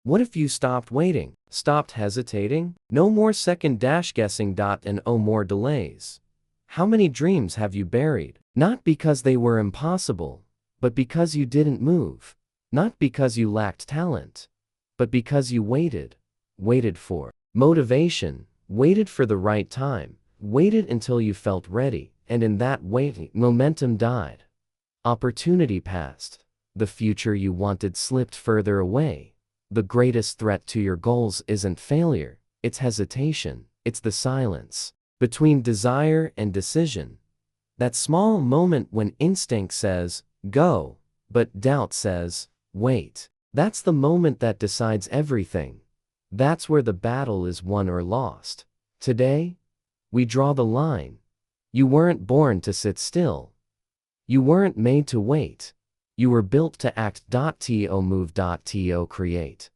What if you stopped waiting, stopped hesitating? No more second guessing. And no more delays. How many dreams have you buried? Not because they were impossible, but because you didn't move. Not because you lacked talent, but because you waited for motivation, waited for the right time, waited until you felt ready, and in that waiting, momentum died. Opportunity passed. The future you wanted slipped further away. The greatest threat to your goals isn't failure, it's hesitation, it's the silence between desire and decision. That small moment when instinct says, go, but doubt says, wait. That's the moment that decides everything. That's where the battle is won or lost. Today, we draw the line. You weren't born to sit still. You weren't made to wait. You were built to act. To move. To create.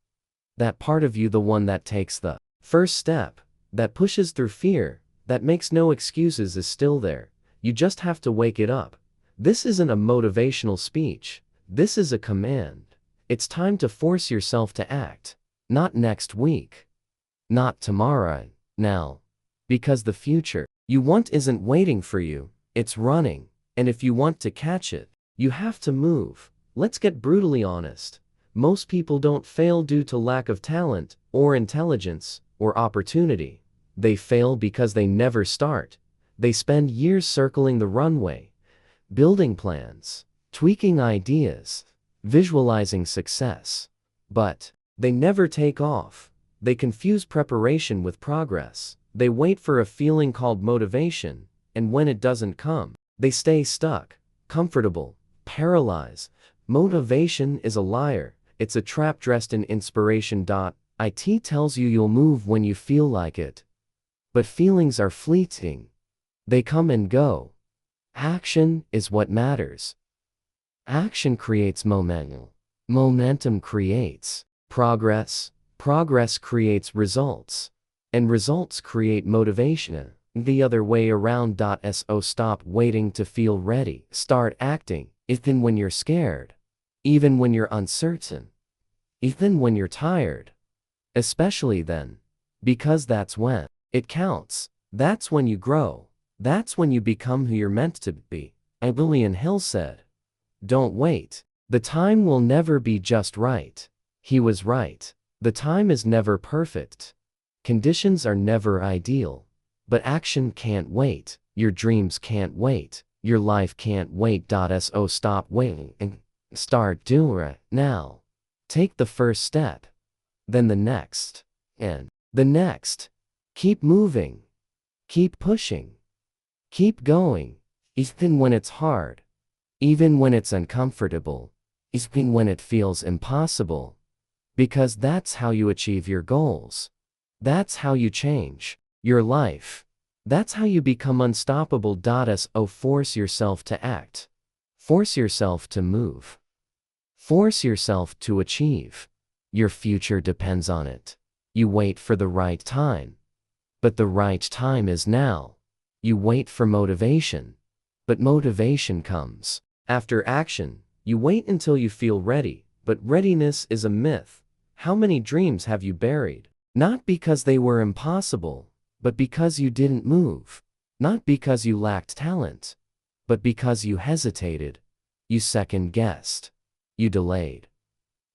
That part of you, the one that takes the first step, that pushes through fear, that makes no excuses, is still there. You just have to wake it up. This isn't a motivational speech. This is a command. It's time to force yourself to act. Not next week. Not tomorrow. Now. Because the future you want isn't waiting for you, it's running. And if you want to catch it, you have to move. Let's get brutally honest. Most people don't fail due to lack of talent, or intelligence, or opportunity. They fail because they never start. They spend years circling the runway, building plans, tweaking ideas, visualizing success. But they never take off. They confuse preparation with progress. They wait for a feeling called motivation, and when it doesn't come, they stay stuck, comfortable, paralyzed. Motivation is a liar. It's a trap dressed in inspiration. It tells you you'll move when you feel like it. But feelings are fleeting. They come and go. Action is what matters. Action creates momentum. Momentum creates progress. Progress creates results. And results create motivation. The other way around. So stop waiting to feel ready. Start acting, even when you're scared. Even when you're uncertain. Even when you're tired. Especially then. Because that's when it counts. That's when you grow. That's when you become who you're meant to be. Napoleon Hill said, "Don't wait. The time will never be just right." He was right. The time is never perfect. Conditions are never ideal. But action can't wait. Your dreams can't wait. Your life can't wait. So stop waiting and start doing it now. Take the first step. Then the next. And the next. Keep moving. Keep pushing. Keep going. Even when it's hard. Even when it's uncomfortable. Even when it feels impossible. Because that's how you achieve your goals. That's how you change your life. That's how you become unstoppable. So force yourself to act. Force yourself to move. Force yourself to achieve. Your future depends on it. You wait for the right time. But the right time is now. You wait for motivation. But motivation comes after action. You wait until you feel ready. But readiness is a myth. How many dreams have you buried? Not because they were impossible, but because you didn't move. Not because you lacked talent, but because you hesitated. You second-guessed. You delayed.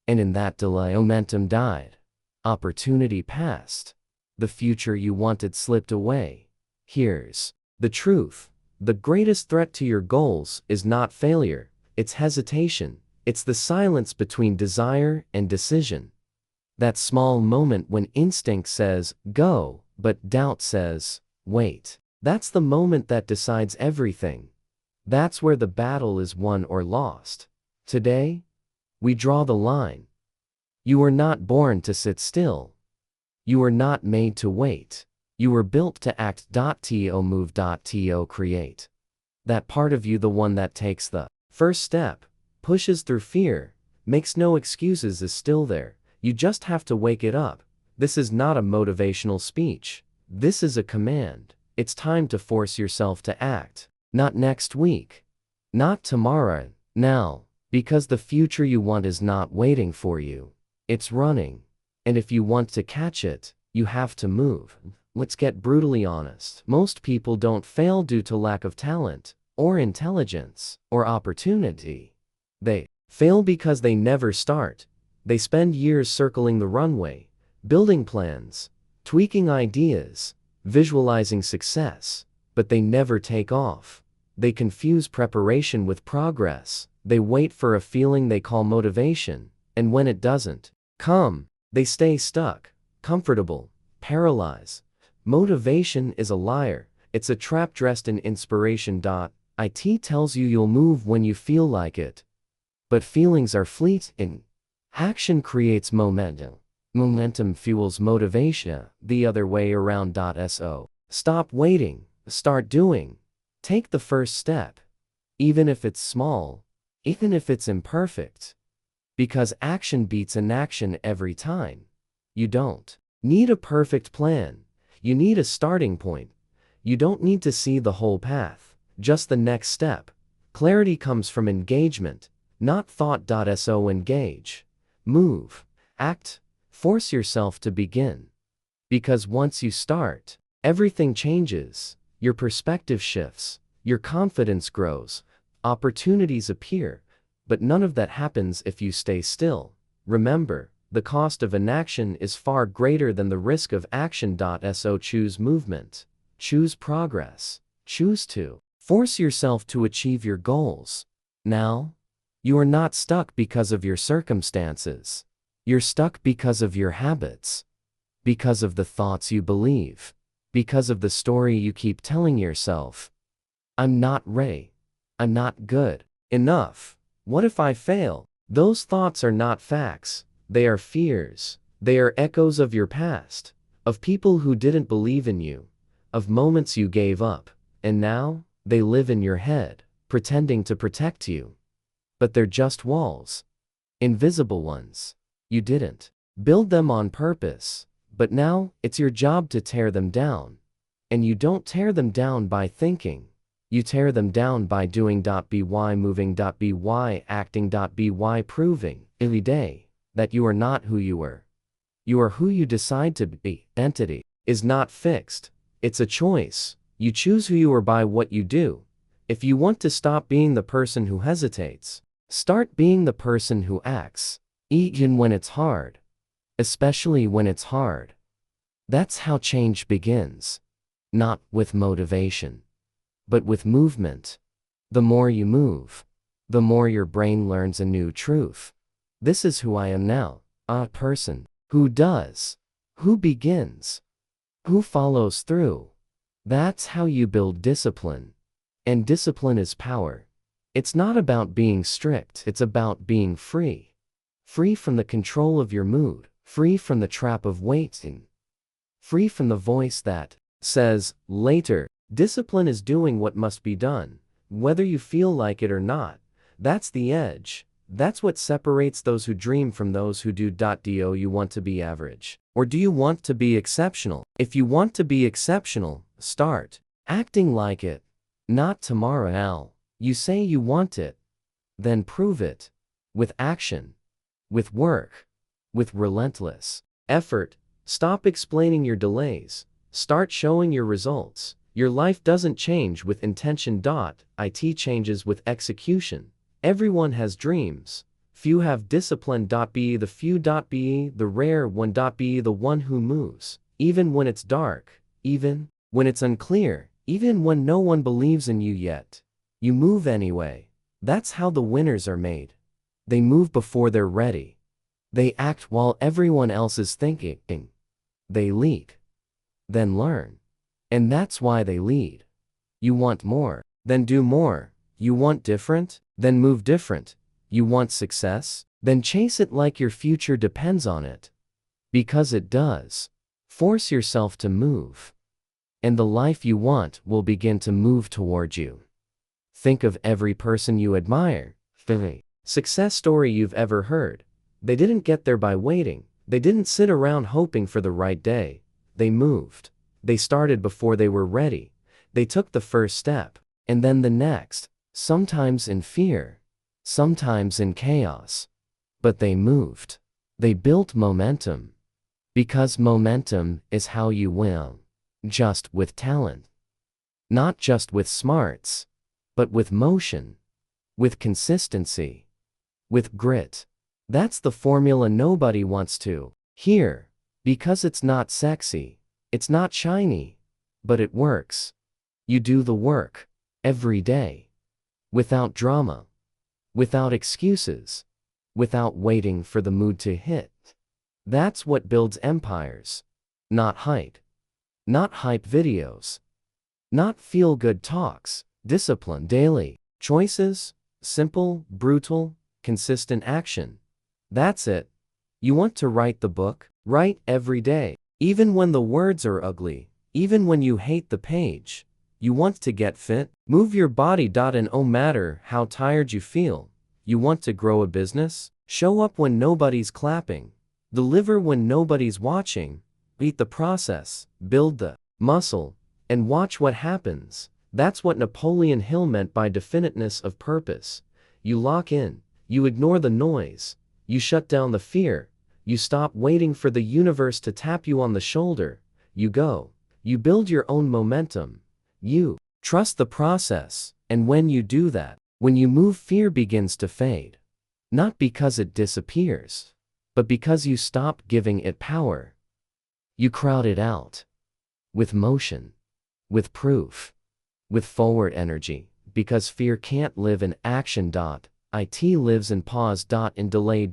And in that delay, momentum died. Opportunity passed. The future you wanted slipped away. Here's the truth. The greatest threat to your goals is not failure, it's hesitation. It's the silence between desire and decision. That small moment when instinct says, go, but doubt says, wait. That's the moment that decides everything. That's where the battle is won or lost. Today, we draw the line. You were not born to sit still. You were not made to wait. You were built to act. To move. To create. That part of you, the one that takes the first step, pushes through fear, makes no excuses, is still there. You just have to wake it up. This is not a motivational speech. This is a command. It's time to force yourself to act. Not next week. Not tomorrow. Now. Because the future you want is not waiting for you. It's running. And if you want to catch it, you have to move. Let's get brutally honest. Most people don't fail due to lack of talent, or intelligence, or opportunity. They fail because they never start. They spend years circling the runway, building plans, tweaking ideas, visualizing success, but they never take off. They confuse preparation with progress. They wait for a feeling they call motivation, and when it doesn't come, they stay stuck, comfortable, paralyzed. Motivation is a liar. It's a trap dressed in inspiration. It tells you you'll move when you feel like it. But feelings are fleeting. Action creates momentum. Momentum fuels motivation, the other way around. So, stop waiting, start doing. Take the first step. Even if it's small, even if it's imperfect. Because action beats inaction every time. You don't need a perfect plan. You need a starting point. You don't need to see the whole path, just the next step. Clarity comes from engagement, not thought. So engage, move, act, force yourself to begin. Because once you start, everything changes. Your perspective shifts, your confidence grows, opportunities appear, but none of that happens if you stay still. Remember, the cost of inaction is far greater than the risk of action. So choose movement, choose progress, choose to force yourself to achieve your goals. Now, you are not stuck because of your circumstances. You're stuck because of your habits, because of the thoughts you believe, because of the story you keep telling yourself. I'm not ready. I'm not good enough. What if I fail? Those thoughts are not facts. They are fears. They are echoes of your past, of people who didn't believe in you, of moments you gave up, and now, they live in your head, pretending to protect you. But they're just walls. Invisible ones. You didn't build them on purpose, but now, it's your job to tear them down. And you don't tear them down by thinking. You tear them down by doing. By moving. By acting. By proving, every day, that you are not who you were. You are who you decide to be. Identity is not fixed. It's a choice. You choose who you are by what you do. If you want to stop being the person who hesitates, start being the person who acts, even when it's hard. Especially when it's hard. That's how change begins. Not with motivation, but with movement. The more you move, the more your brain learns a new truth. This is who I am now, a person who does, who begins, who follows through. That's how you build discipline. And discipline is power. It's not about being strict, it's about being free. Free from the control of your mood, free from the trap of waiting, free from the voice that says, later. Discipline is doing what must be done, whether you feel like it or not. That's the edge. That's what separates those who dream from those who do. Do you want to be average? Or do you want to be exceptional? If you want to be exceptional, start acting like it. Not tomorrow. You say you want it. Then prove it. With action. With work. With relentless effort. Stop explaining your delays. Start showing your results. Your life doesn't change with intention. It changes with execution. Everyone has dreams. Few have discipline. Be the few. Be the rare one. Be the one who moves. Even when it's dark. Even when it's unclear. Even when no one believes in you yet. You move anyway. That's how the winners are made. They move before they're ready. They act while everyone else is thinking. They lead. Then learn. And that's why they lead. You want more? Then do more. You want different? Then move different. You want success? Then chase it like your future depends on it. Because it does. Force yourself to move. And the life you want will begin to move toward you. Think of every person you admire. Success story you've ever heard. They didn't get there by waiting. They didn't sit around hoping for the right day. They moved. They started before they were ready. They took the first step, and then the next, sometimes in fear, sometimes in chaos. But they moved. They built momentum. Because momentum is how you win. Just with talent. Not just with smarts, but with motion, with consistency, with grit. That's the formula nobody wants to hear, because it's not sexy, it's not shiny, but it works. You do the work, every day, without drama, without excuses, without waiting for the mood to hit. That's what builds empires. Not hype. Not hype videos. Not feel-good talks. Discipline daily. Choices, simple, brutal, consistent action. That's it. You want to write the book? Write every day. Even when the words are ugly, even when you hate the page. You want to get fit? Move your body. And no matter how tired you feel. You want to grow a business? Show up when nobody's clapping. Deliver when nobody's watching. Beat the process, build the muscle, and watch what happens. That's what Napoleon Hill meant by definiteness of purpose. You lock in, you ignore the noise, you shut down the fear, you stop waiting for the universe to tap you on the shoulder, you go, you build your own momentum, you trust the process, and when you do that, when you move, fear begins to fade. Not because it disappears, but because you stop giving it power. You crowd it out. With motion. With proof. With forward energy. Because fear can't live in action. It lives in pause. In delay.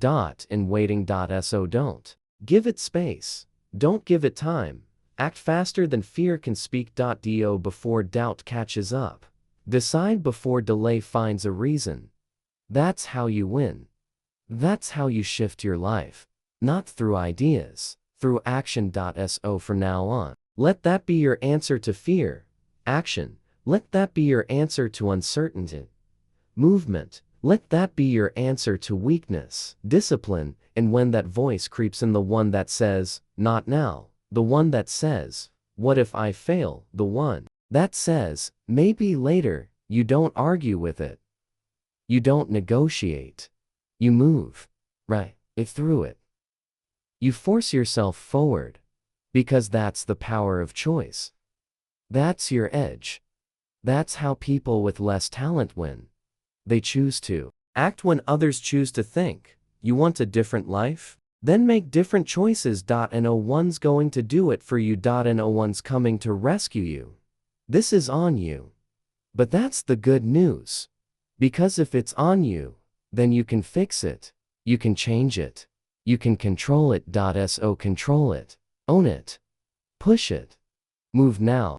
In waiting. So don't give it space. Don't give it time. Act faster than fear can speak. Do before doubt catches up. Decide before delay finds a reason. That's how you win. That's how you shift your life. Not through ideas, through action. So from now on, let that be your answer to fear. Action. Let that be your answer to uncertainty. Movement. Let that be your answer to weakness. Discipline. And when that voice creeps in, the one that says, not now. The one that says, what if I fail? The one that says, maybe later. You don't argue with it. You don't negotiate. You move right through it. You force yourself forward, because that's the power of choice. That's your edge. That's how people with less talent win. They choose to act when others choose to think. You want a different life? Then make different choices. No one's going to do it for you. No one's coming to rescue you. This is on you. But that's the good news. Because if it's on you, then you can fix it. You can change it. You can control it. So control it. Own it. Push it. Move now.